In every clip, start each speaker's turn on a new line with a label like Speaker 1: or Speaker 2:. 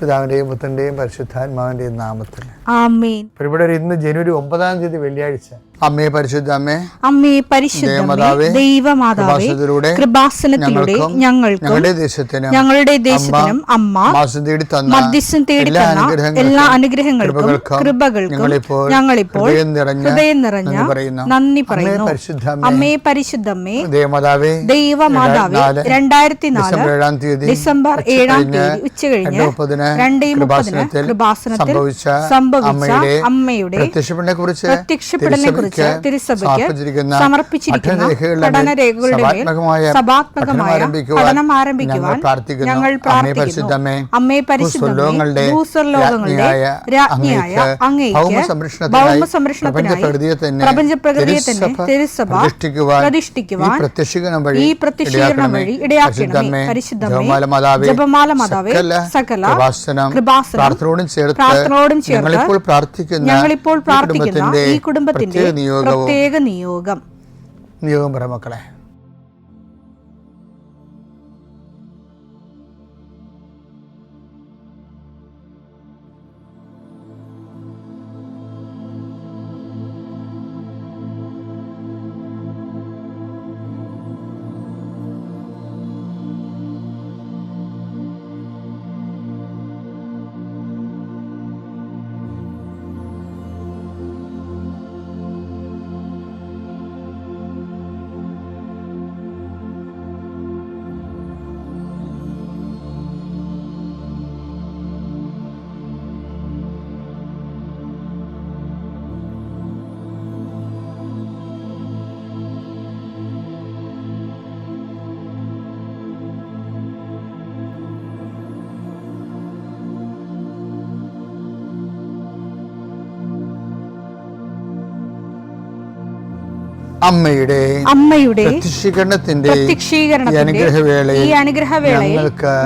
Speaker 1: പിതാവിന്റെയും പുത്രന്റെയും പരിശുദ്ധാത്മാവിന്റെയും നാമത്തിൽ
Speaker 2: ആമേൻ.
Speaker 1: ഇവിടെ ഇന്ന് ജനുവരി 9 വെള്ളിയാഴ്ച. അമ്മേ പരിശുദ്ധ അമ്മേ,
Speaker 2: അമ്മേ പരിശുദ്ധ ദൈവമാതാവേ, കൃപാസനത്തിലൂടെ ഞങ്ങൾക്കും ഞങ്ങളുടെ ദേശത്തിനും അമ്മ മധ്യസ്ഥം തേടി തന്ന എല്ലാ അനുഗ്രഹങ്ങൾക്കും കൃപകൾക്കും ഞങ്ങളിപ്പോൾ ഹൃദയം നിറഞ്ഞ നന്ദി പറയുന്നു. അമ്മേ പരിശുദ്ധമ്മേ ദൈവമാതാവേ, 2004 ഡിസംബർ 7 ഉച്ചകഴിഞ്ഞ് 2:30 കൃപാസനത്തിൽ സംഭവിച്ച അമ്മയുടെ പ്രത്യക്ഷപ്പെടലിനെ കുറിച്ച് തിരുസഭയ്ക്ക് സമർപ്പിച്ചിരിക്കുന്ന പഠനരേഖകളുടെ മേൽ സഭാത്മകമായ പഠനം ആരംഭിക്കുവാൻ ഞങ്ങൾ പ്രാർത്ഥിക്കുന്നു. അമ്മേ പരിശുദ്ധമേ, ഭൂസ്വർലോകങ്ങളുടെ രാജ്ഞിയായ അങ്ങേയ്ക്ക് ഭൗമസംരക്ഷണത്തിനായി പ്രപഞ്ചപ്രകൃതിയെ തന്നെ തിരുസഭ പ്രതിഷ്ഠിക്കുവാൻ ഈ പ്രത്യക്ഷീകരണം വഴി ഇടയാക്കണമേ. പരിശുദ്ധമേ, ജപമാല മാതാവേ, സകല കൃപാസനം പ്രാർത്ഥനയോടും ചേർത്ത് ഞങ്ങളിപ്പോൾ പ്രാർത്ഥിക്കുന്ന ഈ കുടുംബത്തിന്റെ പ്രത്യേക നിയോഗം
Speaker 1: പറ മക്കളെ.
Speaker 2: അമ്മയുടെ
Speaker 1: പ്രത്യക്ഷീകരണത്തിന്റെ
Speaker 2: ഈ അനുഗ്രഹവേളയിൽ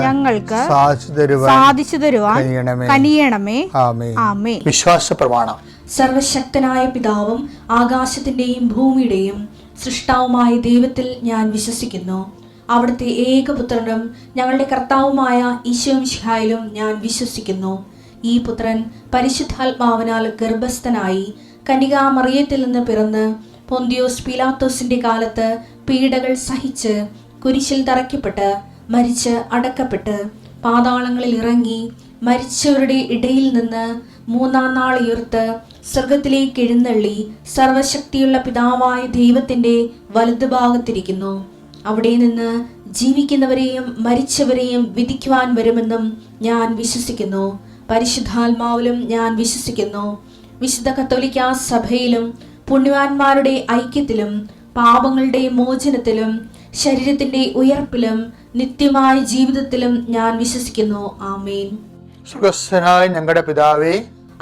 Speaker 2: ഞങ്ങൾക്ക് സാധിച്ചു തരുവാൻ കനിയണമേ. ആമേൻ.
Speaker 1: വിശ്വാസ പ്രമാണം.
Speaker 3: സർവശക്തനായ പിതാവും ആകാശത്തിന്റെയും ഭൂമിയുടെയും സൃഷ്ടാവുമായ ദൈവത്തിൽ ഞാൻ വിശ്വസിക്കുന്നു. അവിടുത്തെ ഏകപുത്രനും ഞങ്ങളുടെ കർത്താവുമായ ഈശോമിശിഹായിലും ഞാൻ വിശ്വസിക്കുന്നു. ഈ പുത്രൻ പരിശുദ്ധാത്മാവിനാൽ ഗർഭസ്ഥനായി കന്യകാമറിയത്തിൽ നിന്ന് പിറന്ന് പൊന്തിയോസ് പീലാത്തോസിന്റെ കാലത്ത് പീഡകൾ സഹിച്ച് കുരിശിൽ തറയ്ക്കപ്പെട്ട് മരിച്ച് അടക്കപ്പെട്ട് പാതാളങ്ങളിൽ ഇറങ്ങി മരിച്ചവരുടെ ഇടയിൽ നിന്ന് 3-ാം നാൾ ഉയർത്ത് സ്വർഗത്തിലേക്ക് എഴുന്നള്ളി സർവശക്തിയുള്ള പിതാവായ ദൈവത്തിന്റെ വലതുഭാഗത്തിരിക്കുന്നു. അവിടെ നിന്ന് ജീവിക്കുന്നവരെയും മരിച്ചവരെയും വിധിക്കുവാൻ വരുമെന്നും ഞാൻ വിശ്വസിക്കുന്നു. പരിശുദ്ധാത്മാവിലും ഞാൻ വിശ്വസിക്കുന്നു. വിശുദ്ധ കത്തോലിക്കാ സഭയിലും പുണ്യവാന്മാരുടെ ഐക്യത്തിലും പാപങ്ങളുടെ മോചനത്തിലും ശരീരത്തിന്റെ ഉയർപ്പിലും നിത്യമായ ജീവിതത്തിലും ഞാൻ വിശ്വസിക്കുന്നു. ആമേൻ.
Speaker 1: സുഖസ്ഥനായ ഞങ്ങളുടെ പിതാവേ,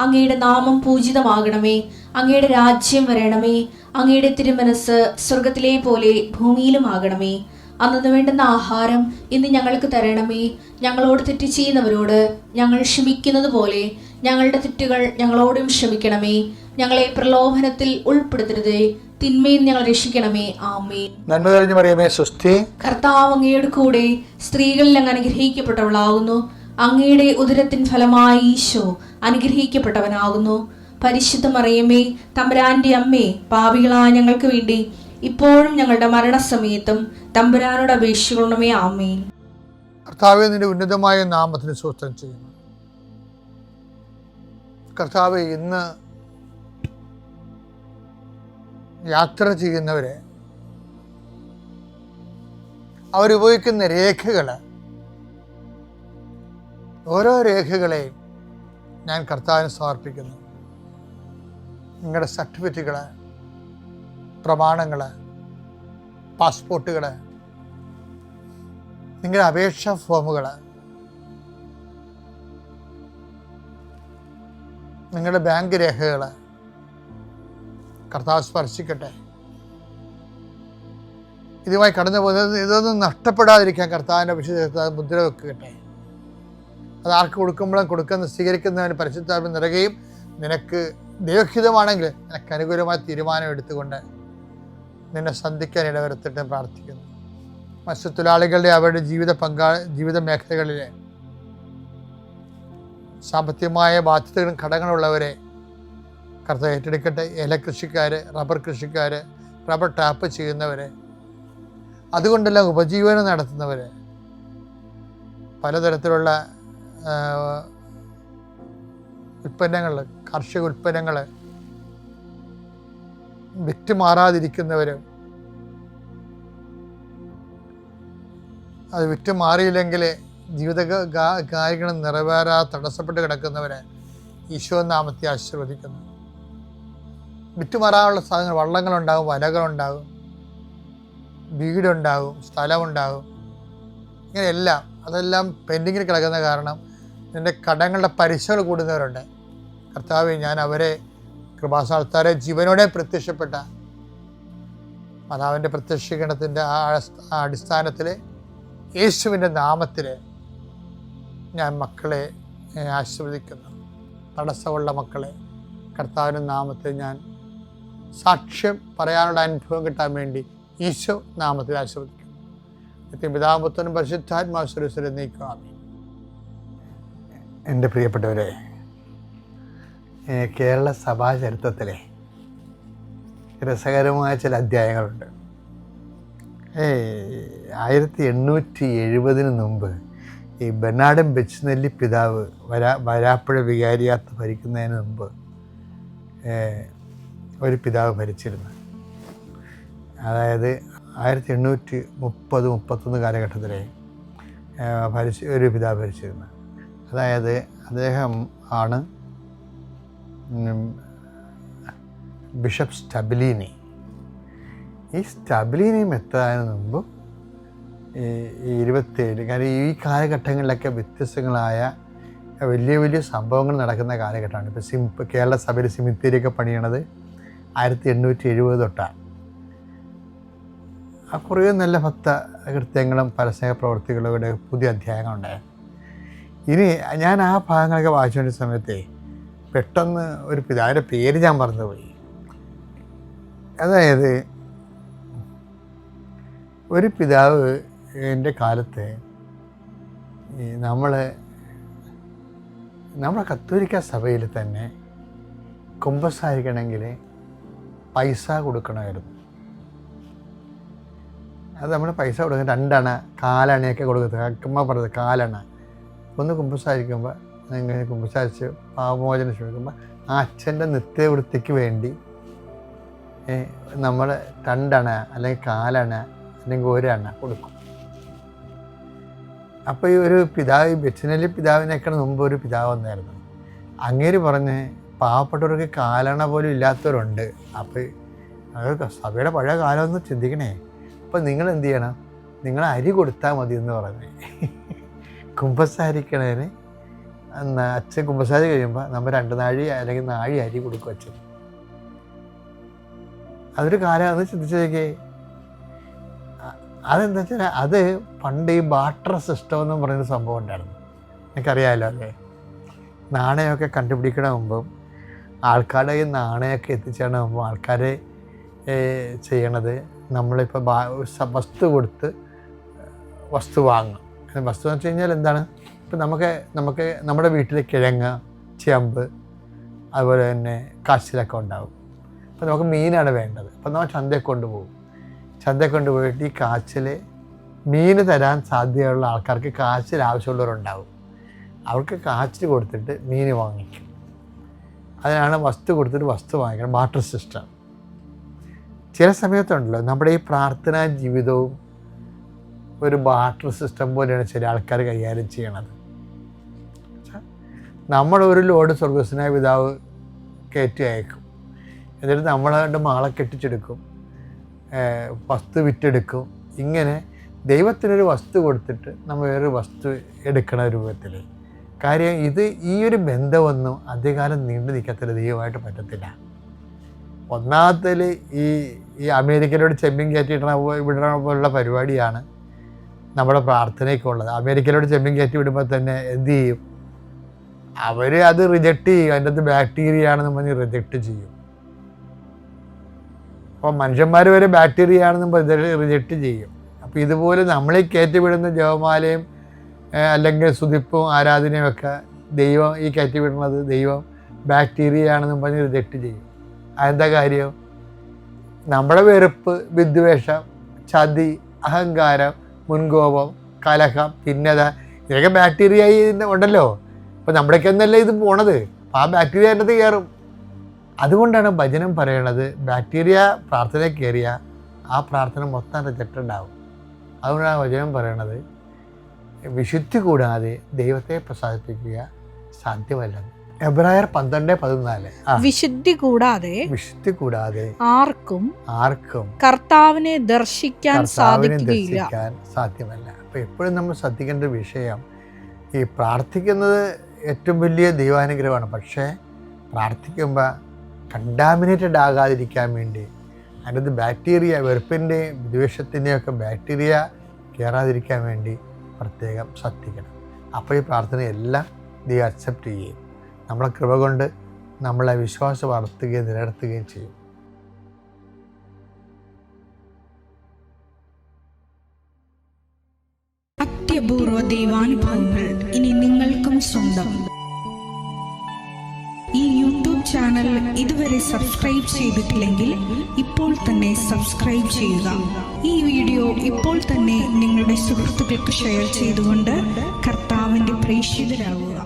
Speaker 3: അങ്ങയുടെ നാമം പൂജിതമാകണമേ. അങ്ങയുടെ രാജ്യം വരണമേ. അങ്ങയുടെ തിരുമനസ് സ്വർഗത്തിലെ പോലെ ഭൂമിയിലും ആകണമേ. അന്നു വേണ്ടുന്ന ആഹാരം ഇന്ന് ഞങ്ങൾക്ക് തരണമേ. ഞങ്ങളോട് തെറ്റ് ചെയ്യുന്നവരോട് ഞങ്ങൾ ക്ഷമിക്കുന്നത് പോലെ ഞങ്ങളുടെ തെറ്റുകൾ ഞങ്ങളോടും ക്ഷമിക്കണമേ. ഞങ്ങളെ പ്രലോഭനത്തിൽ ഉൾപ്പെടുത്തരുതേ, തിന്മയിൽ ഞങ്ങൾ രക്ഷിക്കണമേ. ആമേൻ.
Speaker 1: നന്മ നിറഞ്ഞ മറിയമേ, സ്വസ്തി.
Speaker 3: കർത്താവ് അങ്ങയുടെ കൂടെ സ്ത്രീകളിൽ അങ്ങ് അനുഗ്രഹിക്കപ്പെട്ടവളാകുന്നു. അങ്ങയുടെ ഉദരത്തിൻ ഫലമായി ഈശോ അനുഗ്രഹിക്കപ്പെട്ടവനാകുന്നു. പരിശുദ്ധ മറിയമേ, തമ്പുരാന്റെ അമ്മേ, പാപികളായ ഞങ്ങൾക്ക് വേണ്ടി ഇപ്പോഴും ഞങ്ങളുടെ മരണസമയത്തും തമ്പുരാനോട് അപേക്ഷിക്കണമേ. ആമേൻ.
Speaker 1: കർത്താവേ, നിന്റെ ഉന്നതമായ നാമത്തിന് സ്തോത്രം ചെയ്യുന്നു. കർത്താവേ, ഇന്ന് യാത്ര ചെയ്യുന്നവരെ അവരുപയോഗിക്കുന്ന രേഖകൾ, ഓരോ രേഖകളെയും ഞാൻ കർത്താവിന് സമർപ്പിക്കുന്നു. നിങ്ങളുടെ സർട്ടിഫിക്കറ്റുകൾ, പ്രമാണങ്ങൾ, പാസ്പോർട്ടുകൾ, നിങ്ങളുടെ അപേക്ഷാ ഫോമുകൾ, നിങ്ങളുടെ ബാങ്ക് രേഖകൾ കർത്താവ് സ്പർശിക്കട്ടെ. ഇതുമായി കടന്നു പോകുന്നത് ഇതൊന്നും നഷ്ടപ്പെടാതിരിക്കാൻ കർത്താവിൻ്റെ വിശുദ്ധ മുദ്ര വെക്കട്ടെ. അത് ആർക്ക് കൊടുക്കുന്ന സ്വീകരിക്കുന്നതിന് പരിശുദ്ധാത്മ നിറയുകയും നിനക്ക് ദൈവഹിതമാണെങ്കിൽ നിനക്ക് അനുകൂലമായ തീരുമാനം എടുത്തുകൊണ്ട് നിന്നെ സന്ധിക്കാൻ ഇടവരുത്തട്ടെ പ്രാർത്ഥിക്കുന്നു. മത്സ്യത്തൊഴിലാളികളുടെ അവരുടെ ജീവിത മേഖലകളിലെ സാമ്പത്തികമായ ബാധ്യതകളും കടങ്ങളുള്ളവരെ കർത്താവ് ഏറ്റെടുക്കട്ടെ. ഏല കൃഷിക്കാർ, റബ്ബർ കൃഷിക്കാർ, റബ്ബർ ടാപ്പ് ചെയ്യുന്നവർ, അതുകൊണ്ടെല്ലാം ഉപജീവനം നടത്തുന്നവർ, പലതരത്തിലുള്ള ഉൽപ്പന്നങ്ങൾ, കാർഷിക ഉൽപ്പന്നങ്ങൾ വിറ്റുമാറാതിരിക്കുന്നവരും, അത് വിറ്റുമാറിയില്ലെങ്കിൽ ജീവിത കാര്യങ്ങൾ നിറവേറാതെ തടസ്സപ്പെട്ട് കിടക്കുന്നവരെ ഈശോ നാമത്തെ ആശീർവദിക്കുന്നു. വിറ്റുമാറാനുള്ള സാധനങ്ങൾ, വള്ളങ്ങളുണ്ടാകും, വലകളുണ്ടാകും, വീടുണ്ടാകും, സ്ഥലമുണ്ടാകും, ഇങ്ങനെയെല്ലാം അതെല്ലാം പെൻഡിങ്ങിൽ കിടക്കുന്ന കാരണം നിൻ്റെ കടങ്ങളുടെ പലിശകൾ കൂടുന്നവരുണ്ട്. കർത്താവേ, ഞാൻ അവരെ കൃപാസ്ഥാനത്താരെ ജീവനോടെ പ്രത്യക്ഷപ്പെട്ട മാതാവിൻ്റെ പ്രത്യക്ഷീകരണത്തിൻ്റെ ആ അടിസ്ഥാനത്തിൽ യേശുവിൻ്റെ നാമത്തിൽ ഞാൻ മക്കളെ ആശീർവദിക്കുന്നു. തടസ്സമുള്ള മക്കളെ കർത്താവിൻ്റെ നാമത്തിൽ ഞാൻ സാക്ഷ്യം പറയാനുള്ള അനുഭവം കിട്ടാൻ വേണ്ടി ഈശോ നാമത്തിൽ ആശീർവദിക്കുന്നു. പിതാപുത്രനും പരിശുദ്ധാത്മാശ്വരത്തിൽ നീക്കുക. എൻ്റെ പ്രിയപ്പെട്ടവരെ, കേരള സഭാ ചരിത്രത്തിലെ രസകരമായ ചില അധ്യായങ്ങളുണ്ട്. 1870 മുമ്പ് ഈ ബെർണാഡ് ബെച്ച്നെല്ലി പിതാവ് വരാപ്പുഴ വികാരിയാത്ത് ഭരിക്കുന്നതിന് മുമ്പ് ഒരു പിതാവ് ഭരിച്ചിരുന്നു. അതായത് 1830-31 കാലഘട്ടത്തിലെ ഒരു പിതാവ് ഭരിച്ചിരുന്നു. അതായത് അദ്ദേഹം ആണ് ബിഷപ്പ് സ്റ്റബിലീനി. ഈ സ്റ്റബിലീനി എത്താതിന് മുമ്പ് ഈ 27, കാരണം ഈ കാലഘട്ടങ്ങളിലൊക്കെ വ്യത്യസ്തങ്ങളായ വലിയ വലിയ സംഭവങ്ങൾ നടക്കുന്ന കാലഘട്ടമാണ്. ഇപ്പോൾ കേരള സഭയിൽ സിമിത്തേരിയൊക്കെ പണിയണത് 1870 തൊട്ടാണ്. ആ കുറേ നല്ല ഭക്ത കൃത്യങ്ങളും പരസ്യ പ്രവർത്തികളുടെ പുതിയ അധ്യായങ്ങളുണ്ടായിരുന്നു. ഇനി ഞാൻ ആ ഭാഗങ്ങളൊക്കെ വായിച്ചുകൊണ്ടിരുന്ന സമയത്തെ പെട്ടെന്ന് ഒരു പിതാവിൻ്റെ പേര് ഞാൻ മറന്നുപോയി. അതായത് ഒരു പിതാവ് എൻ്റെ കാലത്ത് നമ്മുടെ കത്തോലിക്ക സഭയിൽ തന്നെ കുമ്പസാരിക്കണമെങ്കിൽ പൈസ കൊടുക്കണമായിരുന്നു. അത് നമ്മൾ പൈസ കൊടുക്കുക 2 അണ 4 അണയൊക്കെ കൊടുക്കുന്നത്. അക്കമ്മ പറഞ്ഞത് 4 അണ. ഒന്ന് കുമ്പസാരിക്കുമ്പോൾ ഇങ്ങനെ കുമ്പസാരിച്ച് പാപമോചനം ശ്രമിക്കുമ്പോൾ ആ അച്ഛൻ്റെ നിത്യവൃത്തിക്ക് വേണ്ടി നമ്മൾ 2 അണ അല്ലെങ്കിൽ 4 അണ അല്ലെങ്കിൽ 1 അണ കൊടുക്കും. അപ്പോൾ ഈ ഒരു പിതാവ്, ബെച്ച്നെല്ലി പിതാവിനേക്കാൾ മുമ്പ് ഒരു പിതാവ് വന്നായിരുന്നു. അങ്ങേര് പറഞ്ഞ് പാവപ്പെട്ടവർക്ക് 4 അണ പോലും ഇല്ലാത്തവരുണ്ട്. അപ്പോൾ അത് സഭയുടെ പഴയ കാലമൊന്ന് ചിന്തിക്കണേ. അപ്പോൾ നിങ്ങൾ എന്ത് ചെയ്യണം, നിങ്ങൾ അരി കൊടുത്താൽ മതി എന്ന് പറഞ്ഞ് കുമ്പസാരിക്കണേന്. അച്ഛൻ കുമ്പസാരി കഴിയുമ്പോൾ നമ്മൾ 2 നാഴി അല്ലെങ്കിൽ 4 നാഴി അരി കൊടുക്കും അച്ഛൻ. അതൊരു കാലം അത് ചിന്തിച്ചേക്കേ. അതെന്താ വെച്ചാൽ അത് പണ്ട് ഈ ബാർട്ടർ സിസ്റ്റം എന്നും പറയുന്ന സംഭവം ഉണ്ടായിരുന്നു. എനിക്കറിയാമല്ലോ അല്ലേ. നാണയമൊക്കെ കണ്ടുപിടിക്കണ മുമ്പും ആൾക്കാരുടെ ഈ നാണയമൊക്കെ എത്തിച്ചേരണ മുമ്പും ആൾക്കാർ ചെയ്യണത് നമ്മളിപ്പോൾ വസ്തു കൊടുത്ത് വസ്തു വാങ്ങും. വസ്തു എന്ന് വെച്ച് കഴിഞ്ഞാൽ എന്താണ്, ഇപ്പം നമുക്ക് നമ്മുടെ വീട്ടിൽ കിഴങ്ങ്, ചേമ്പ്, അതുപോലെ തന്നെ കാച്ചിലൊക്കെ ഉണ്ടാവും. അപ്പോൾ നമുക്ക് മീനാണ് വേണ്ടത്. അപ്പോൾ നമ്മൾ ചന്തയിൽ കൊണ്ടുപോകും. ചന്തയിൽ കൊണ്ടുപോയിട്ട് ഈ കാച്ചിൽ മീൻ തരാൻ സാധ്യതയുള്ള ആൾക്കാർക്ക് കാച്ചിൽ ആവശ്യമുള്ളവരുണ്ടാവും. അവർക്ക് കാച്ചിൽ കൊടുത്തിട്ട് മീൻ വാങ്ങിക്കും. അതിനാണ് വസ്തു കൊടുത്തിട്ട് വസ്തു വാങ്ങിക്കണം, ബാർട്ടർ സിസ്റ്റം. ചില സമയത്തുണ്ടല്ലോ നമ്മുടെ ഈ പ്രാർത്ഥനാ ജീവിതവും ഒരു ബാർട്ടർ സിസ്റ്റം പോലെയാണ് ചില ആൾക്കാർ കൈകാര്യം ചെയ്യണത്. നമ്മളൊരു ലോഡ് സ്വർഗസ്വനായ പിതാവ് കയറ്റി അയക്കും. എന്നിട്ട് നമ്മളെ മാളെ കെട്ടിച്ചെടുക്കും, വസ്തു വിറ്റെടുക്കും. ഇങ്ങനെ ദൈവത്തിനൊരു വസ്തു കൊടുത്തിട്ട് നമ്മൾ വേറൊരു വസ്തു എടുക്കണ രൂപത്തിൽ. കാര്യം ഈ ഒരു ബന്ധമൊന്നും അധികകാലം നീണ്ടു നിൽക്കത്തില്ല, ദൈവമായിട്ട് പറ്റത്തില്ല. ഒന്നാമത്തേൽ ഈ അമേരിക്കയിലോട് ചെമ്മീൻ വിടണ പരിപാടിയാണ് നമ്മുടെ പ്രാർത്ഥനയ്ക്കുള്ളത്. അമേരിക്കയിലോട് ചെമ്മീൻ കയറ്റി വിടുമ്പോൾ തന്നെ എന്ത് ചെയ്യും, അവർ അത് റിജക്റ്റ് ചെയ്യും. അതിൻ്റെ അകത്ത് ബാക്ടീരിയ ആണെന്ന് പറഞ്ഞ് റിജക്റ്റ് ചെയ്യും. അപ്പോൾ മനുഷ്യന്മാർ വരെ ബാക്ടീരിയ ആണെന്ന് റിജക്റ്റ് ചെയ്യും. അപ്പോൾ ഇതുപോലെ നമ്മളെ കയറ്റി വിടുന്ന ജപമാലയും അല്ലെങ്കിൽ സ്തുതിപ്പും ആരാധനയും ഒക്കെ ദൈവം ഈ കയറ്റി വിടുന്നത് ദൈവം ബാക്ടീരിയ ആണെന്നും പറഞ്ഞ് റിജക്റ്റ് ചെയ്യും. അതെന്താ കാര്യം? നമ്മുടെ വെറുപ്പ്, വിദ്വേഷം, ചതി, അഹങ്കാരം, മുൻകോപം, കലഹം, ഭിന്നത, ഇതൊക്കെ ബാക്ടീരിയ ഉണ്ടല്ലോ. അപ്പോൾ നമ്മുടെയൊക്കെ എന്നല്ലേ ഇത് പോണത്. അപ്പോൾ ആ ബാക്ടീരിയ അതിൻ്റെ അകത്ത് കയറും. അതുകൊണ്ടാണ് ഭജനം പറയണത്, ബാക്ടീരിയ പ്രാർത്ഥന കയറിയ ആ പ്രാർത്ഥന മൊത്തം റിജക്റ്റഡ് ആവും. അതുകൊണ്ടാണ് ഭജനം പറയണത്, വിശുദ്ധി കൂടാതെ ദൈവത്തെ പ്രസാദിപ്പിക്കുക സാധ്യമല്ല. എബ്രായർ 12:14.
Speaker 2: വിശുദ്ധി കൂടാതെ ആർക്കും കർത്താവിനെ ദർശിക്കാൻ
Speaker 1: സാധ്യമല്ല. അപ്പോൾ എപ്പോഴും നമ്മൾ ശ്രദ്ധിക്കേണ്ട വിഷയം, ഈ പ്രാർത്ഥിക്കുന്നത് ഏറ്റവും വലിയ ദൈവാനുഗ്രഹമാണ്. പക്ഷേ പ്രാർത്ഥിക്കുമ്പോൾ കണ്ടാമിനേറ്റഡ് ആകാതിരിക്കാൻ വേണ്ടി അതിനകത്ത് ബാക്ടീരിയ, വെറുപ്പിൻ്റെയും ദ്വേഷത്തിൻ്റെയൊക്കെ ബാക്ടീരിയ കയറാതിരിക്കാൻ വേണ്ടി പ്രത്യേകം ശ്രദ്ധിക്കണം. അപ്പോൾ ഈ പ്രാർത്ഥനയെല്ലാം ദൈവം അക്സെപ്റ്റ് ചെയ്യും. നമ്മളെ കൃപ കൊണ്ട് നമ്മളെ വിശ്വാസം വളർത്തുകയും നിലനിർത്തുകയും ചെയ്യും.
Speaker 2: അത്യപൂർവ ദൈവാനുഭവങ്ങൾ ഇനി നിങ്ങൾക്കും സ്വന്തം. ഈ യൂട്യൂബ് ചാനൽ ഇതുവരെ സബ്സ്ക്രൈബ് ചെയ്തിട്ടില്ലെങ്കിൽ ഇപ്പോൾ തന്നെ സബ്സ്ക്രൈബ് ചെയ്യുക. ഈ വീഡിയോ ഇപ്പോൾ തന്നെ നിങ്ങളുടെ സുഹൃത്തുക്കൾക്ക് ഷെയർ ചെയ്തുകൊണ്ട് കർത്താവിൻ്റെ പ്രേക്ഷിതരാകുക.